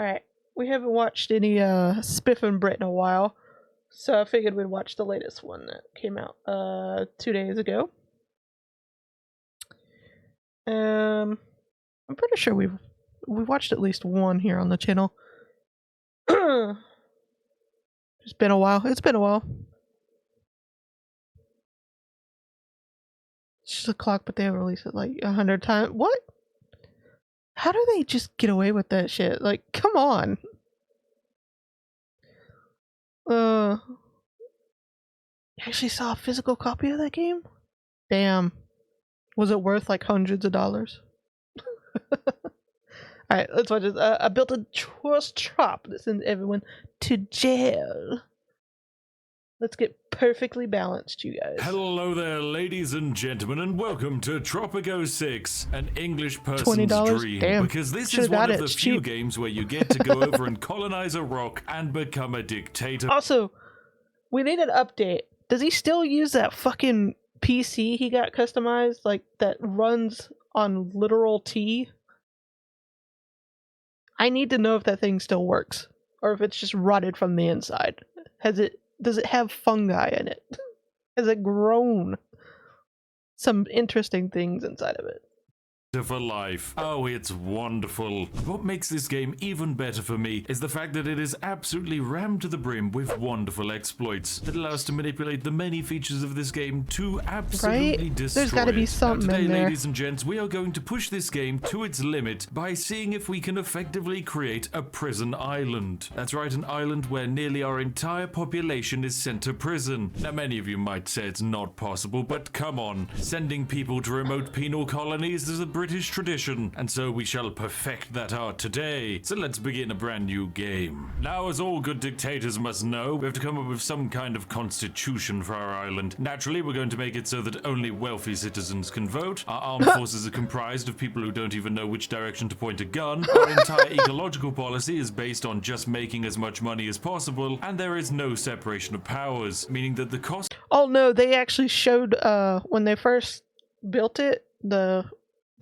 Alright, we haven't watched any Spiffing Brit in a while, so I figured we'd watch the latest one that came out 2 days ago. I'm pretty sure we watched at least one here on the channel. It's been a while. It's just a clock, but they have released it like 100 times. What? How do they just get away with that shit? Like, come on. You actually saw a physical copy of that game? Damn. Was it worth like hundreds of dollars? Alright, let's watch this. I built a trust trap that sends everyone to jail. Let's get perfectly balanced, you guys. Hello there, ladies and gentlemen, and welcome to Tropico 6, an English person's $20? dream. Damn. Because this Should've is one got of it. the few Cheap. games where you get to go over and colonize a rock and become a dictator. Also, we need an update. Does he still use that fucking PC he got customized, like that runs on literal tea? I need to know if that thing still works, or if it's just rotted from the inside. Does it have fungi in it? Has it grown some interesting things inside of it? For life. Oh, it's wonderful. What makes this game even better for me is the fact that it is absolutely rammed to the brim with wonderful exploits that allow us to manipulate the many features of this game to absolutely destroy There's gotta be something now, today, in there. ladies and gents, we are going to push this game to its limit by seeing if we can effectively create a prison island. That's right, an island where nearly our entire population is sent to prison. Now, many of you might say it's not possible, but come on. Sending people to remote penal colonies is a British tradition, and so we shall perfect that art today. So let's begin a brand new game. Now, as all good dictators must know, we have to come up with some kind of constitution for our island. Naturally, we're going to make it so that only wealthy citizens can vote. Our armed forces are comprised of people who don't even know which direction to point a gun. Our entire ecological policy is based on just making as much money as possible, and there is no separation of powers, meaning that the cost— Oh no, they actually showed when they first built it,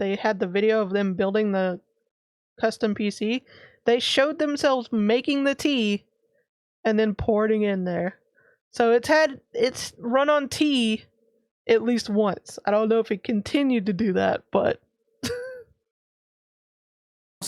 they had the video of them building the custom PC. They showed themselves making the tea and then pouring in there. So it's run on tea at least once. I don't know if it continued to do that, but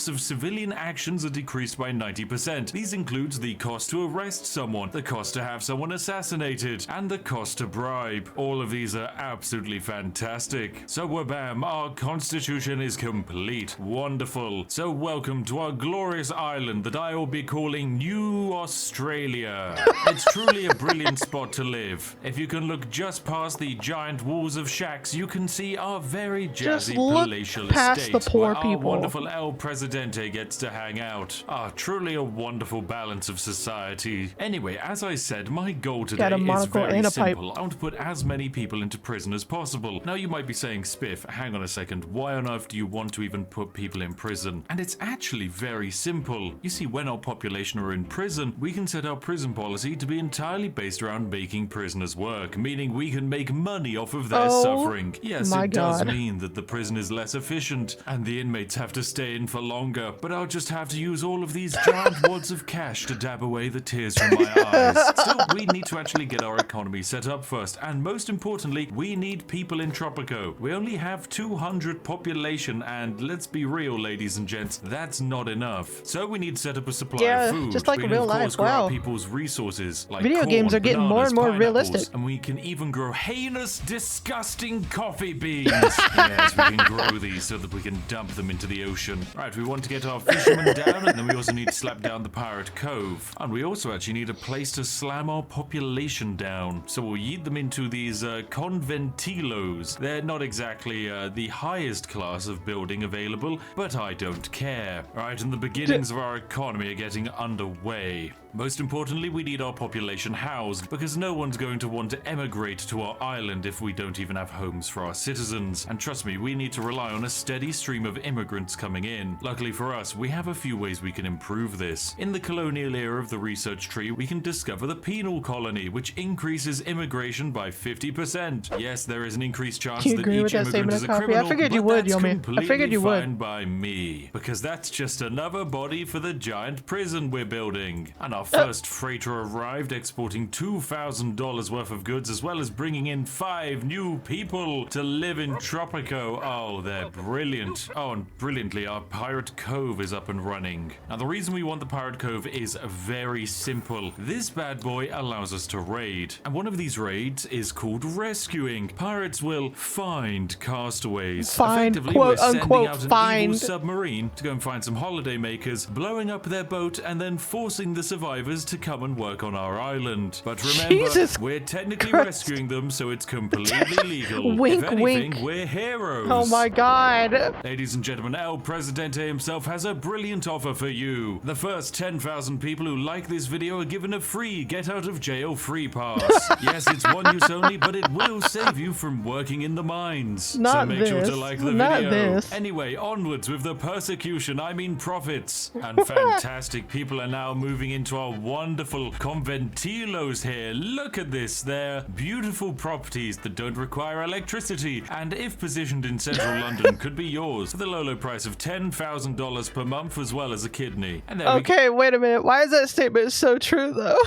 of civilian actions are decreased by 90%. These include the cost to arrest someone, the cost to have someone assassinated, and the cost to bribe. All of these are absolutely fantastic. So wabam, our constitution is complete. Wonderful. So welcome to our glorious island that I will be calling New Australia. It's truly a brilliant spot to live. If you can look just past the giant walls of shacks, you can see our very jazzy palatial past estate the poor where our people. wonderful El Presidente gets to hang out. Truly a wonderful balance of society. Anyway, as I said, my goal today Got a is monocle very and a simple. pipe. I want to put as many people into prison as possible. Now you might be saying, Spiff, hang on a second, why on earth do you want to even put people in prison? And it's actually very simple. You see, when our population are in prison, we can set our prison policy to be entirely based around making prisoners work, meaning we can make money off of their suffering. Yes, my it does God. mean that the prison is less efficient and the inmates have to stay in for longer, but I'll just have to use all of these giant wads of cash to dab away the tears from my eyes. Still, we need to actually get our economy set up first, and most importantly, we need people in Tropico. We only have 200 population, and let's be real, ladies and gents, that's not enough. So we need to set up a supply of food. just like we in can, real of course, life. grow our Wow. people's resources, like Video corn, games are getting more and bananas, more pineapples, realistic. and we can even grow heinous, disgusting coffee beans. Yes, we can grow these so that we can dump them into the ocean. Right, we want to get our fishermen down, and then we also need to slap down the pirate cove. And we also actually need a place to slam our population down. So we'll yeet them into these conventilos. They're not exactly the highest class of building available, but I don't care. Right, and the beginnings of our economy are getting underway. Most importantly, we need our population housed, because no one's going to want to emigrate to our island if we don't even have homes for our citizens. And trust me, we need to rely on a steady stream of immigrants coming in. Luckily for us, we have a few ways we can improve this. In the colonial era of the research tree, we can discover the penal colony, which increases immigration by 50%. Yes, there is an increased chance that each immigrant is a criminal, I figured you would, Yomi. I figured you would. Fine by me, because that's just another body for the giant prison we're building. And our first freighter arrived, exporting $2,000 worth of goods, as well as bringing in 5 new people to live in Tropico. Oh, they're brilliant. Oh, and brilliantly, our Pirate Cove is up and running. Now, the reason we want the Pirate Cove is very simple. This bad boy allows us to raid, and one of these raids is called rescuing. Pirates will find castaways. Effectively, quote we're sending unquote out an find evil submarine to go and find some holiday makers, blowing up their boat, and then forcing the survivors to come and work on our island. But remember, Jesus we're technically Christ. rescuing them, so it's completely legal. Wink, if anything, wink. we're heroes. Oh my god. Ladies and gentlemen, El Presidente himself has a brilliant offer for you. The first 10,000 people who like this video are given a free get out of jail free pass. Yes, it's one use only, but it will save you from working in the mines. So Not make sure this. to like the Not video. this. Anyway, onwards with the persecution, I mean profits. And fantastic people are now moving into our wonderful conventilos here. Look at this. They're beautiful properties that don't require electricity, and if positioned in central London, could be yours for the low price of $10,000 per month, as well as a kidney. And there Okay, wait a minute. Why is that statement so true though?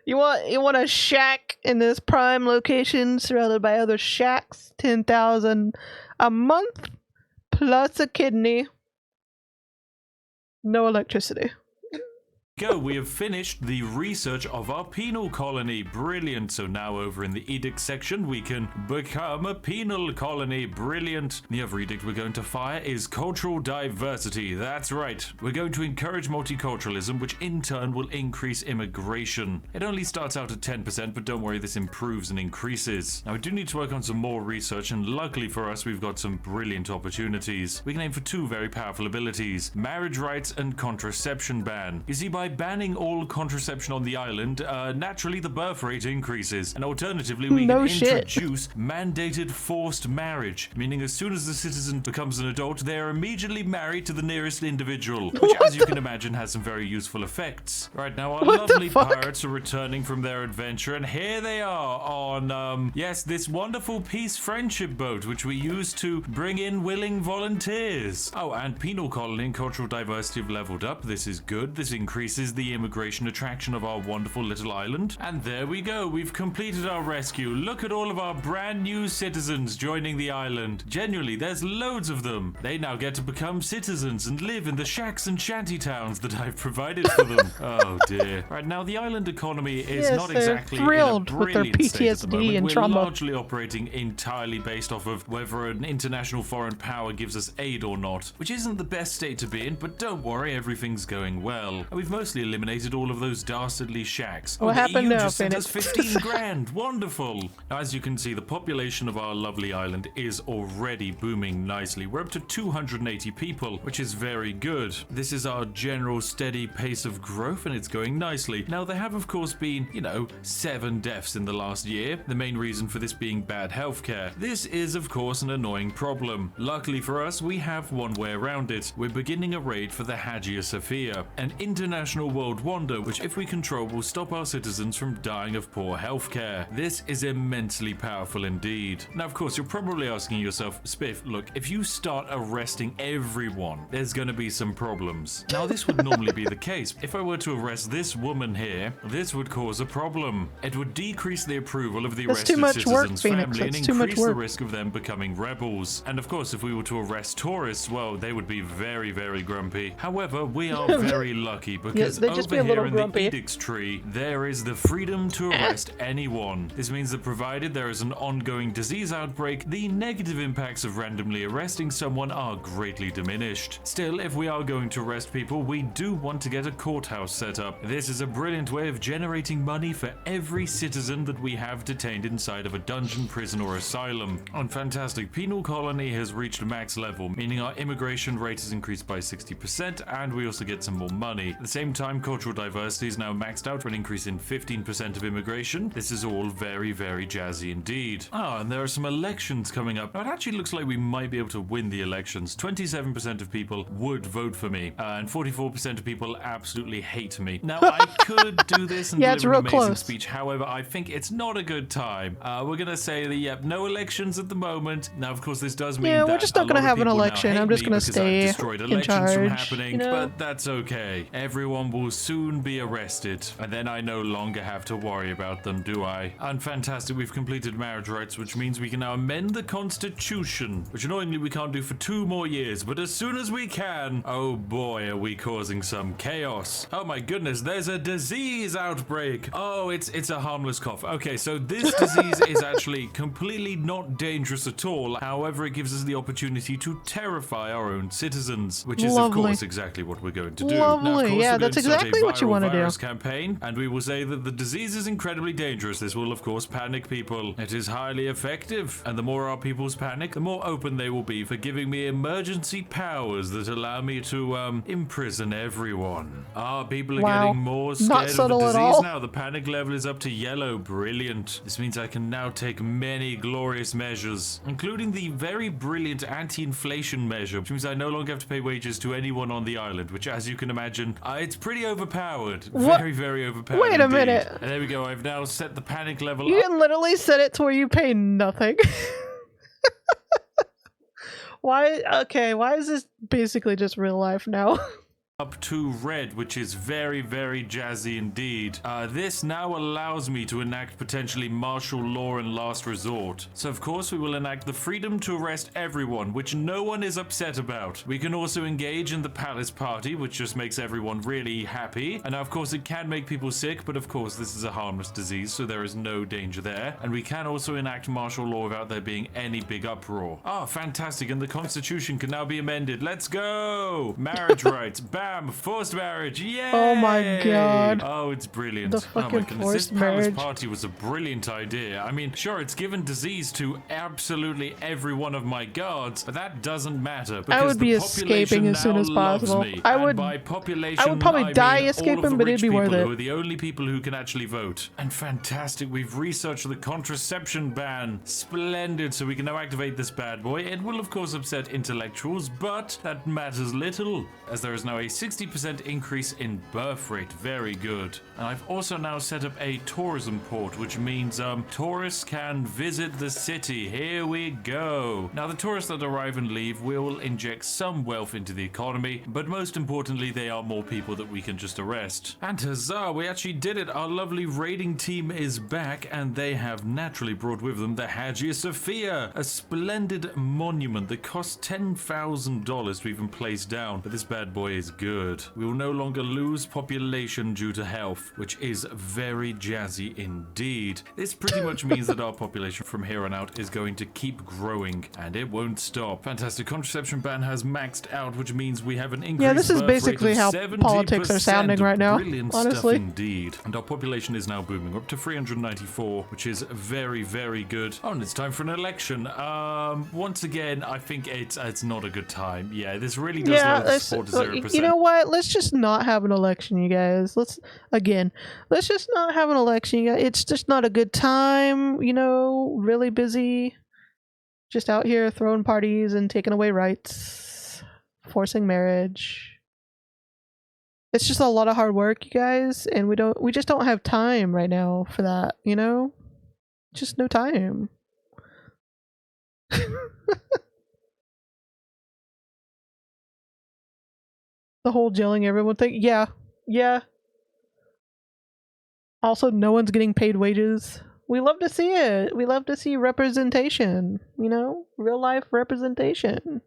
You want a shack in this prime location surrounded by other shacks, 10,000 a month plus a kidney. No electricity. go, we have finished the research of our penal colony. Brilliant. So now over in the edict section, we can become a penal colony. Brilliant. The other edict we're going to fire is cultural diversity. That's right. We're going to encourage multiculturalism, which in turn will increase immigration. It only starts out at 10%, but don't worry, this improves and increases. Now, we do need to work on some more research, and luckily for us, we've got some brilliant opportunities. We can aim for two very powerful abilities: marriage rights and contraception ban. You see, by banning all contraception on the island, naturally the birth rate increases, and alternatively we can introduce mandated forced marriage, meaning as soon as the citizen becomes an adult, they are immediately married to the nearest individual, which as you can imagine has some very useful effects. Right, now our lovely pirates are returning from their adventure, and here they are on, yes, this wonderful peace friendship boat, which we use to bring in willing volunteers. Oh, and penal colony and cultural diversity have leveled up. This is good. This increases the immigration attraction of our wonderful little island. And there we go. We've completed our rescue. Look at all of our brand new citizens joining the island. Genuinely, there's loads of them. They now get to become citizens and live in the shacks and shanty towns that I've provided for them. Oh dear. Right, now the island economy is not exactly thrilled in a with their brilliant state at the PTSD moment. and We're trauma. largely operating entirely based off of whether an international foreign power gives us aid or not, which isn't the best state to be in, but don't worry, everything's going well. And we've mostly eliminated all of those dastardly shacks. What happened the EU now, just sent us Phoenix? 15 grand. Wonderful. Now, as you can see, the population of our lovely island is already booming nicely. We're up to 280 people, which is very good. This is our general steady pace of growth, and it's going nicely. Now, there have, of course, been, 7 deaths in the last year. The main reason for this being bad healthcare. This is, of course, an annoying problem. Luckily for us, we have one way around it. We're beginning a raid for the Hagia Sophia, an international world wonder, which if we control will stop our citizens from dying of poor healthcare. This is immensely powerful indeed. Now, of course, you're probably asking yourself, Spiff, look, if you start arresting everyone, there's going to be some problems. Now, this would normally be the case. If I were to arrest this woman here, this would cause a problem. It would decrease the approval of the arrested citizen's family and increase the risk of them becoming rebels. And of course, if we were to arrest tourists, well, they would be very, very grumpy. However, we are very lucky because over here in the edicts tree, there is the freedom to arrest anyone. This means that provided there is an ongoing disease outbreak, the negative impacts of randomly arresting someone are greatly diminished. Still, if we are going to arrest people, we do want to get a courthouse set up. This is a brilliant way of generating money for every citizen that we have detained inside of a dungeon, prison, or asylum. On fantastic, penal colony has reached max level, meaning our immigration rate has increased by 60%, and we also get some more money. At the same time, cultural diversity is now maxed out for an increase in 15% of immigration. This is all very, very jazzy indeed. Ah, and there are some elections coming up. Now, it actually looks like we might be able to win the elections. 27% of people would vote for me, and 44% of people absolutely hate me. Now, I could do this and Yeah, it's deliver an real amazing close. speech. However, I think it's not a good time. We're going to say that, yep, no elections at the moment. Now, of course, this does mean Yeah, that we're just not going to have an election. I'm just going to stay destroyed in elections from charge, happening, you know? but that's okay. Everyone will soon be arrested, and then I no longer have to worry about them, do I? And fantastic, we've completed marriage rights, which means we can now amend the Constitution, which annoyingly we can't do for 2 more years, but as soon as we can, oh boy, are we causing some chaos. Oh my goodness, there's a disease outbreak. Oh, it's a harmless cough. Okay, so this disease is actually completely not dangerous at all. However, it gives us the opportunity to terrify our own citizens, which is, of course, exactly what we're going to do. Now, of Lovely. course, Yeah, we're going that's to start exactly a what you viral wanna do. virus campaign, and we will say that the disease is incredibly dangerous. This will, of course, panic people. It is highly effective, and the more our peoples panic, the more open they will be for giving me emergency powers that allow me to imprison everyone. People are Wow. getting more Not scared of the subtle at disease all. now. The panic level is up to yellow. Brilliant. This means I can now take many glorious measures, including the very brilliant anti-inflation measure, which means I no longer have to pay wages to anyone on the island, which, as you can imagine, it's pretty overpowered. What? Very, very overpowered. Wait a indeed. minute. And there we go. I've now set the panic level You up. can literally set it to where you pay nothing. Why? Okay, why is this basically just real life now? Up to red, which is very, very jazzy indeed. This now allows me to enact potentially martial law and last resort. So of course we will enact the freedom to arrest everyone, which no one is upset about. We can also engage in the palace party, which just makes everyone really happy. And now, of course, it can make people sick, but of course this is a harmless disease, so there is no danger there. And we can also enact martial law without there being any big uproar. Fantastic, and the constitution can now be amended. Let's go! Marriage rights, bam! Forced marriage, yay! Oh my god. Oh, it's brilliant. The Oh my fucking goodness, forced this palace marriage. party was a brilliant idea. I mean, sure, it's given disease to absolutely every one of my guards, but that doesn't matter because I would be the population escaping as soon now as loves possible. me. I And would- by population, I would probably I die mean escaping, all of the but it'd rich be worth people it. who are the only people who can actually vote. And fantastic, we've researched the contraception ban. Splendid, so we can now activate this bad boy. It will, of course, upset intellectuals, but that matters little, as there is now a 60% increase in birth rate. Very good. And I've also now set up a tourism port, which means tourists can visit the city. Here we go. Now, the tourists that arrive and leave will inject some wealth into the economy, but most importantly, they are more people that we can just arrest. And huzzah, we actually did it. Our lovely raiding team is back, and they have naturally brought with them the Hagia Sophia, a splendid monument that costs $10,000 to even place down, but this bad boy is good. We will no longer lose population due to health, which is very jazzy indeed. This pretty much means that our population from here on out is going to keep growing, and it won't stop. Fantastic. Contraception ban has maxed out, which means we have an increase. Yeah, this is birth rate basically of how 70%. politics are sounding right now, Brilliant honestly. stuff indeed. And our population is now booming. We're up to 394, which is very, very good. Oh, and it's time for an election. Once again, I think it's not a good time. Yeah, this really does lower the support to 0%. you know what? Let's just not have an election, you guys. Let's just not have an election, you guys. It's just not a good time, you know, really busy. Just out here throwing parties and taking away rights, forcing marriage. It's just a lot of hard work, you guys, and we just don't have time right now for that, you know? Just no time. The whole jailing everyone thing. Yeah. Also, no one's getting paid wages. We love to see it. We love to see representation, you know? Real life representation.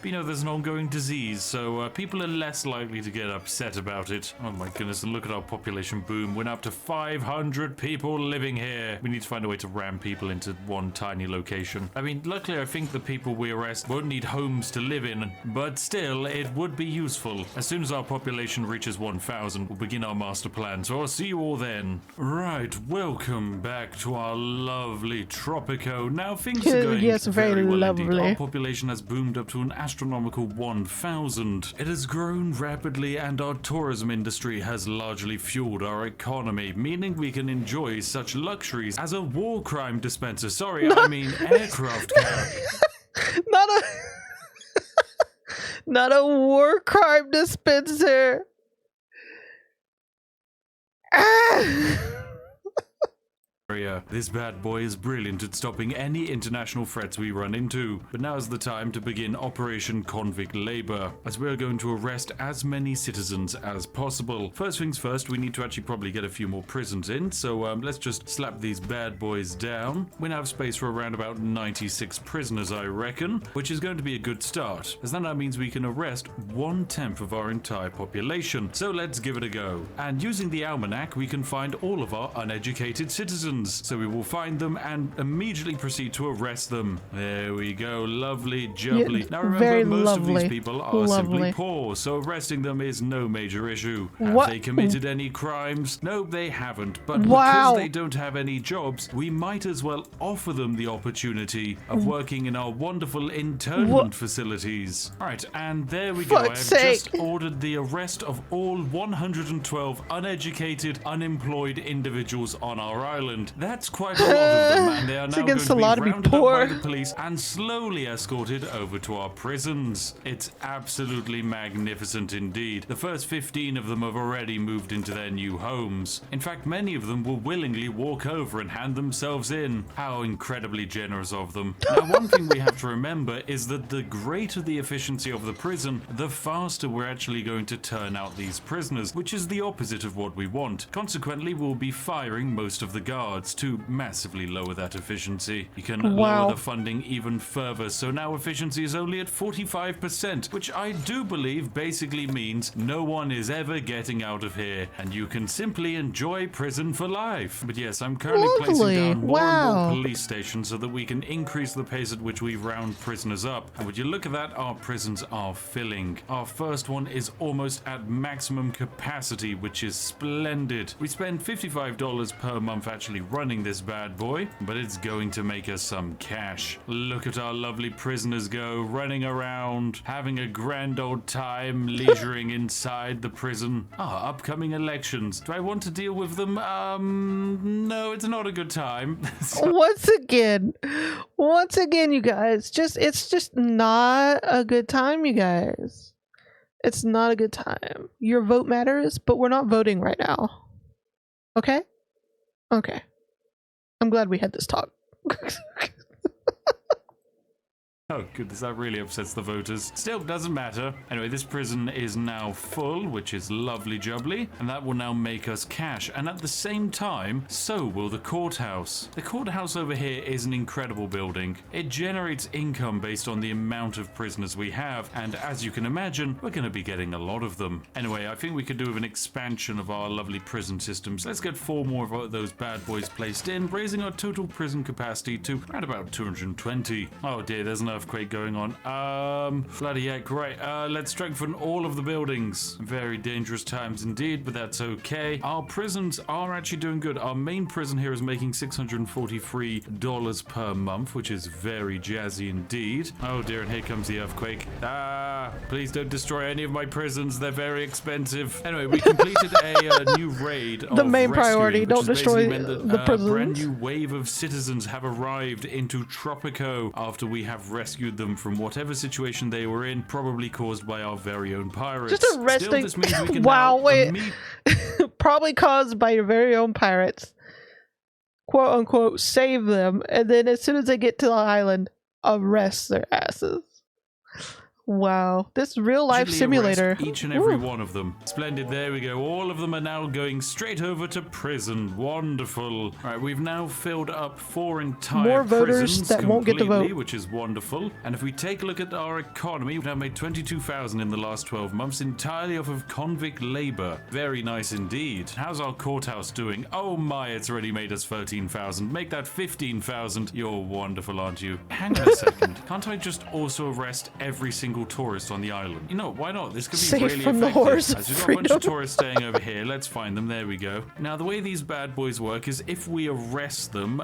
You know, there's an ongoing disease, so people are less likely to get upset about it. Oh my goodness, and look at our population boom. We're now up to 500 people living here. We need to find a way to ram people into one tiny location. I mean, luckily, I think the people we arrest won't need homes to live in, but still, it would be useful. As soon as our population reaches 1,000, we'll begin our master plan, so I'll see you all then. Right, welcome back to our lovely Tropico. Now, things are going Yes, very well lovely. indeed. Our population has boomed up to an astronomical 1,000. It has grown rapidly and our tourism industry has largely fueled our economy, meaning we can enjoy such luxuries as a war crime dispenser. Sorry, I mean aircraft carrier. Not a not a war crime dispenser. Ah! This bad boy is brilliant at stopping any international threats we run into. But now's the time to begin Operation Convict Labor, as we're going to arrest as many citizens as possible. First things first, we need to actually probably get a few more prisons in, so let's just slap these bad boys down. We now have space for around about 96 prisoners, I reckon, which is going to be a good start, as that now means we can arrest 1/10 of our entire population. So let's give it a go. And using the almanac, we can find all of our uneducated citizens. So we will find them and immediately proceed to arrest them. There we go. Lovely jubbly. Yeah, now remember, very most of lovely. these people are simply poor, so arresting them is no major issue. Have What? they committed any crimes? No, they haven't. But Wow. because they don't have any jobs, we might as well offer them the opportunity of working in our wonderful internment facilities. Alright, and there we go. I have Fuck's sake. just ordered the arrest of all 112 uneducated, unemployed individuals on our island. That's quite a lot of them, and they are It's now going against to the be law to be rounded poor. up by the police and slowly escorted over to our prisons. It's absolutely magnificent indeed. The first 15 of them have already moved into their new homes. In fact, many of them will willingly walk over and hand themselves in. How incredibly generous of them. Now, one thing we have to remember is that the greater the efficiency of the prison, the faster we're actually going to turn out these prisoners, which is the opposite of what we want. Consequently, we'll be firing most of the guards to massively lower that efficiency. You can Wow. lower the funding even further, so now efficiency is only at 45%, which I do believe basically means no one is ever getting out of here, and you can simply enjoy prison for life. But yes, I'm currently placing Lovely. down more and Wow. more police stations so that we can increase the pace at which we round prisoners up. And would you look at that, our prisons are filling. Our first one is almost at maximum capacity, which is splendid. We spend $55 per month actually running this bad boy, but it's going to make us some cash. Look at our lovely prisoners go, running around, having a grand old time, leisuring inside the prison. Upcoming elections. Do I want to deal with them? No, it's not a good time. Once again, you guys, it's just not a good time, you guys. It's not a good time. Your vote matters, but we're not voting right now. Okay? Okay. I'm glad we had this talk. Oh goodness, that really upsets the voters. Still, doesn't matter. Anyway, this prison is now full, which is lovely jubbly, and that will now make us cash. And at the same time, so will the courthouse. The courthouse over here is an incredible building. It generates income based on the amount of prisoners we have, and as you can imagine, we're going to be getting a lot of them. Anyway, I think we could do with an expansion of our lovely prison systems. Let's get 4 more of those bad boys placed in, raising our total prison capacity to around about 220. Oh dear, there's an earthquake going on. Bloody heck, right. Let's strengthen all of the buildings. Very dangerous times indeed, but that's okay. Our prisons are actually doing good. Our main prison here is making $643 per month, which is very jazzy indeed. Oh dear, and here comes the earthquake. Please don't destroy any of my prisons. They're very expensive. Anyway, we completed a new raid of The main rescuing, priority, which don't has destroy basically meant that the prisons. a brand new wave of citizens have arrived into Tropico after we have rescued them from whatever situation they were in, probably caused by our very own pirates. Just arresting. Still, this means we can Wow, now wait. Probably caused by your very own pirates. Quote unquote, save them, and then as soon as they get to the island, arrest their asses. Wow, this real life simulator. Each and every one of them. Splendid, there we go. All of them are now going straight over to prison. Wonderful. Right, we've now filled up 4 entire More voters prisons that won't get to completely, vote. which is wonderful. And if we take a look at our economy, we've now made 22,000 in the last 12 months entirely off of convict labor. Very nice indeed. How's our courthouse doing? Oh my, it's already made us 13,000. Make that 15,000. You're wonderful, aren't you? Hang on a second. Can't I just also arrest every single single tourist on the island. You know, why not? This could be Safe really from the effective. horrors of As we've got a bunch of freedom. tourists staying over here. Let's find them. There we go. Now, the way these bad boys work is if we arrest them,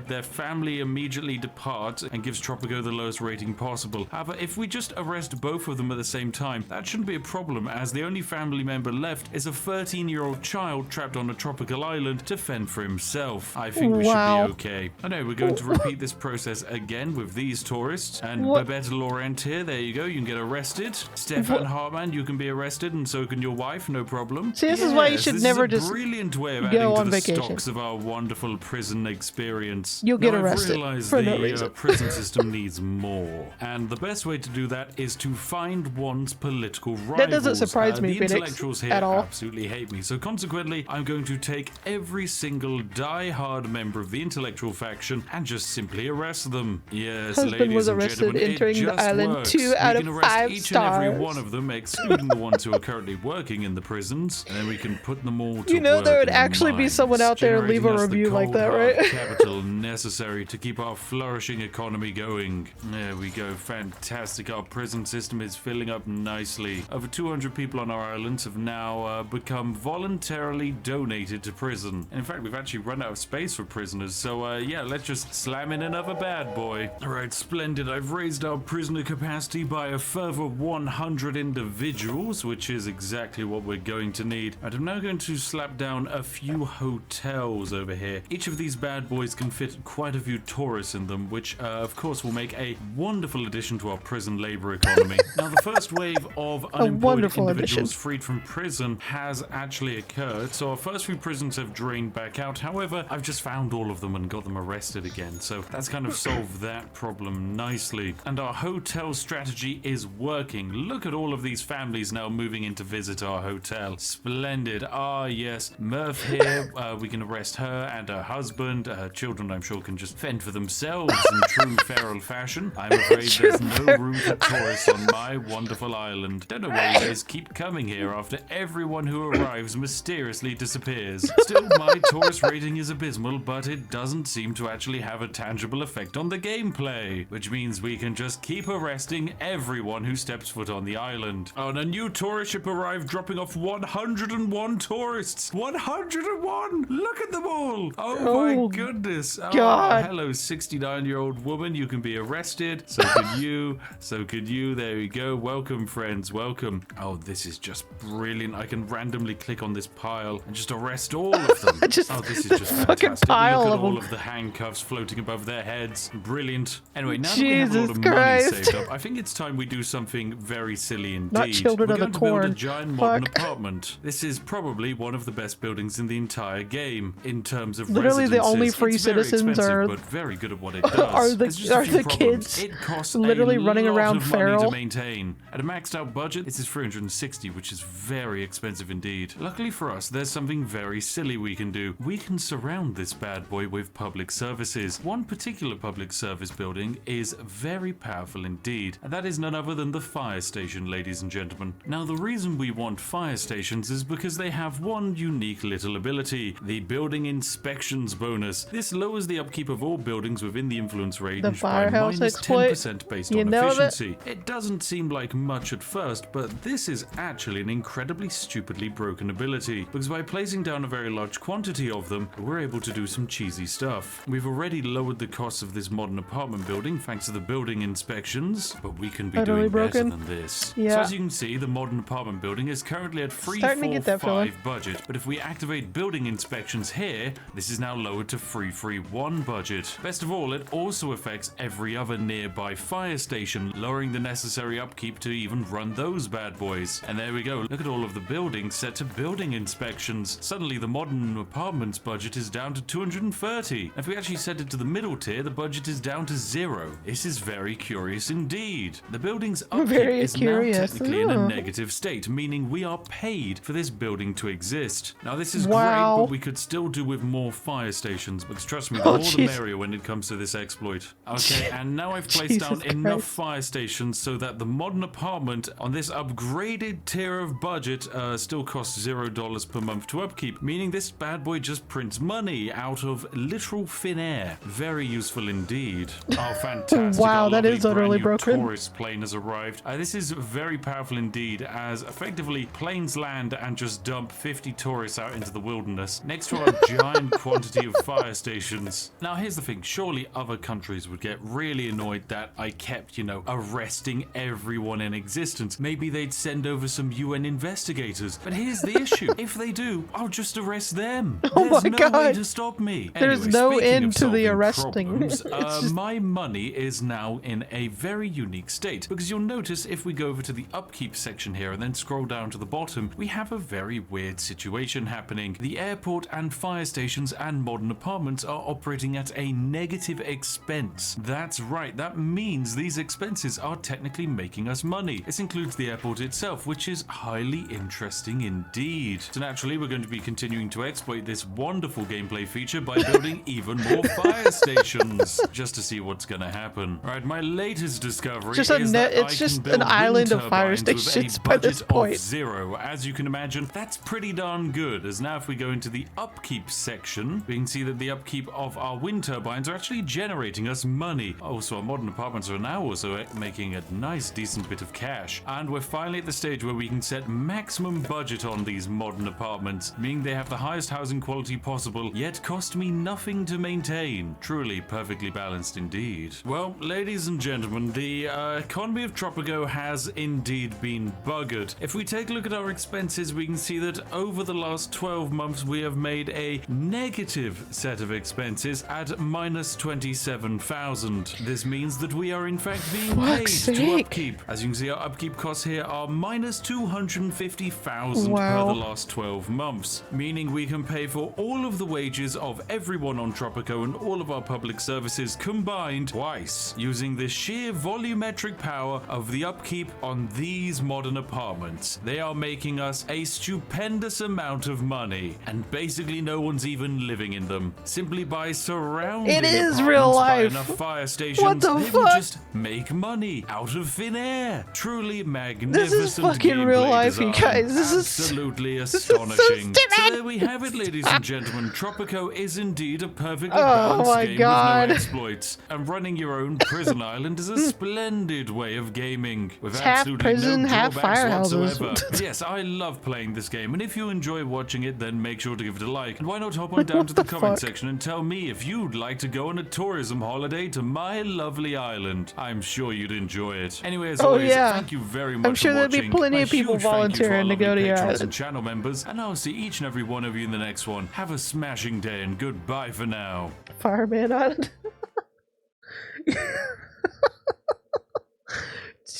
their family immediately depart and gives Tropico the lowest rating possible. However, if we just arrest both of them at the same time, that shouldn't be a problem, as the only family member left is a 13-year-old child trapped on a tropical island to fend for himself. I think we should be okay. I know, we're going to repeat this process again with these tourists. And Babette Laurent here, there you go, you can get arrested. Stefan Hartmann, you can be arrested, and so can your wife, no problem. See, this is why you should never just brilliant way of go adding to on the vacation. stocks of our wonderful prison experience. You'll get Now, arrested I've realized for the no reason. prison system needs more, and the best way to do that is to find one's political rivals. That doesn't surprise me, the Phoenix, intellectuals here at all. absolutely hate me, so consequently I'm going to take every single die-hard member of the intellectual faction and just simply arrest them. Yes, Husband ladies was and arrested gentlemen, entering it the just island works. 2 out we of can arrest 5 each and every stars. one of them, excluding the ones who are currently working in the prisons, and then we can put them all to You know, work there would in the actually be mines, someone out there leave a generating us the review like cold, that, hard right? capital necessary to keep our flourishing economy going. There we go, fantastic. Our prison system is filling up nicely. Over 200 people on our islands have now become voluntarily donated to prison. And in fact, we've actually run out of space for prisoners, so yeah, let's just slam in another bad boy. Alright, splendid. I've raised our prisoner capacity by a further 100 individuals, which is exactly what we're going to need. And I'm now going to slap down a few hotels over here. Each of these bad boys can fit quite a few tourists in them, which of course will make a wonderful addition to our prison labor economy. Now, the first wave of unemployed wonderful individuals addition. freed from prison has actually occurred, so our first few prisons have drained back out. However, I've just found all of them and got them arrested again, so that's kind of solved that problem nicely. And our hotel strategy is working. Look at all of these families now moving in to visit our hotel. Splendid. Ah, yes, Murph here, we can arrest her and her husband. Her children, I'm sure, can just fend for themselves in true feral fashion. I'm afraid there's no room for tourists on my wonderful island. Don't know why you guys keep coming here after everyone who arrives mysteriously disappears. Still, my tourist rating is abysmal, but it doesn't seem to actually have a tangible effect on the gameplay, which means we can just keep arresting everyone who steps foot on the island. Oh, and a new tourist ship arrived, dropping off 101 tourists. 101! Look at them all! Oh my goodness. Oh, God. hello, 69-year-old woman. You can be arrested. So could you. So could you. There you go. Welcome, friends. Welcome. Oh, this is just brilliant. I can randomly click on this pile and just arrest all of them. Just oh, this is just fucking fantastic. pile Look at of all them. of the handcuffs floating above their heads. Brilliant. Anyway, now that we have a lot Jesus of money Christ. saved up, I think it's time we do something very silly indeed. Not children We're of the going to build a corn. giant modern Fuck. apartment. This is probably one of the best buildings in the entire game in terms of Literally the residences. only free It's very citizens expensive, are- but very good at what it does. are There's just a few the problems. kids It costs literally a running lot around of money feral? to maintain. At a maxed out budget, this is 360, which is very expensive indeed. Luckily for us, there's something very silly we can do. We can surround this bad boy with public services. One particular public service building is very powerful indeed, and that is none other than the fire station, ladies and gentlemen. Now, the reason we want fire stations is because they have one unique little ability, the building inspections bonus. This lowers the upkeep of all buildings within the influence range by firehouse minus exploit. 10% based You on know that? efficiency. It doesn't seem like much at first, but this is actually an incredibly stupidly broken ability, because by placing down a very large quantity of them, we're able to do some cheesy stuff. We've already lowered the costs of this modern apartment building thanks to the building inspections, but we can be Utterly doing broken. better than this. So Yeah. as you can see, the modern apartment building is currently at Starting to get that feeling. 345 budget, but if we activate building inspections here, this is now lowered to 331 budget. Best of all, it also affects every other nearby fire station, lowering the necessary upkeep to even run those bad boys. And there we go, look at all of the buildings set to building inspections. Suddenly the modern apartments budget is down to 230. If we actually set it to the middle tier, the budget is down to 0. This is very curious indeed. The building's upkeep Very is curious. now technically in a Oh. negative state, meaning we are paid for this building to exist. Now this is Wow. great, but we could still do with more fire stations, because trust me, the Oh, more the jeez. merrier when it comes to this exploit. Okay, and now I've placed down Jesus enough Christ. fire stations so that the modern apartment on this upgraded tier of budget still costs $0 per month to upkeep, meaning this bad boy just prints money out of literal thin air. Very useful indeed. Oh, fantastic. Wow, Our that lovely is utterly brand new broken. tourist place plane has arrived. This is very powerful indeed, as effectively planes land and just dump 50 tourists out into the wilderness next to our giant quantity of fire stations. Now here's the thing, surely other countries would get really annoyed that I kept, you know, arresting everyone in existence. Maybe they'd send over some UN investigators. But here's the issue. If they do, I'll just arrest them. Oh There's my no God. way to stop me. There's Anyway, no speaking end of to the solving arresting. problems, It's just- my money is now in a very unique state, because you'll notice if we go over to the upkeep section here and then scroll down to the bottom, we have a very weird situation happening. The airport and fire stations and modern apartments are operating at a negative expense. That's right, that means these expenses are technically making us money. This includes the airport itself, which is highly interesting indeed. So naturally, we're going to be continuing to exploit this wonderful gameplay feature by building even more fire stations, just to see what's going to happen. All right, my latest discovery Just is that I it's can just build an island wind of fire turbines with stations a by this budget point. of 0. As you can imagine, that's pretty darn good, as now if we go into the upkeep section, we can see that the upkeep of our wind turbines are actually generating us money. Oh, so our modern apartments are now also making a nice decent bit of cash. And we're finally at the stage where we can set maximum budget on these modern apartments, meaning they have the highest housing quality possible, yet cost me nothing to maintain. Truly perfectly balanced indeed. Well, ladies and gentlemen, the economy of Tropico has indeed been buggered. If we take a look at our expenses, we can see that over the last 12 months we have made a negative set of expenses at minus 27,000. This means that we are in fact being paid Fuck's to sake. upkeep. As you can see, our upkeep costs here are minus 250,000 Wow. per the last 12 months, meaning we can pay for all of the wages of everyone on Tropico and all of our public services combined twice, using the sheer volumetric power of the upkeep on these modern apartments. They are making us a stupendous amount of money, and basically no one's even living in them. Simply by surrounding It is apartments real by life. enough fire stations, What the they will fuck? just make money out of thin air. Truly This magnificent. is fucking real gameplay life, you design. guys. This is Absolutely is so astonishing. stupid. So there we have it, ladies and gentlemen. Tropico is indeed a perfectly Oh balanced my game God. with no exploits. And running your own prison island is a splendid way of gaming, with It's half absolutely prison, no half drawbacks firehouses. whatsoever. Yes, I love playing this game, and if you enjoy watching it, then make sure to give it a like. And why not hop on down to the comment fuck? section and tell me if you'd like to go on a tourism holiday to my lovely island. I'm sure you'd enjoy it. Anyway, as Oh, always, yeah. thank you very much I'm sure for there'll be watching. plenty A of people huge thank you volunteering our to go lovely to your patrons island. and channel members, and I'll see each and every one of you in the next one. Have a smashing day and goodbye for now. Fireman Island.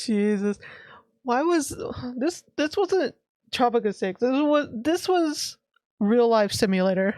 Jesus. Why was this wasn't Tropico 6. This was Real Life Simulator.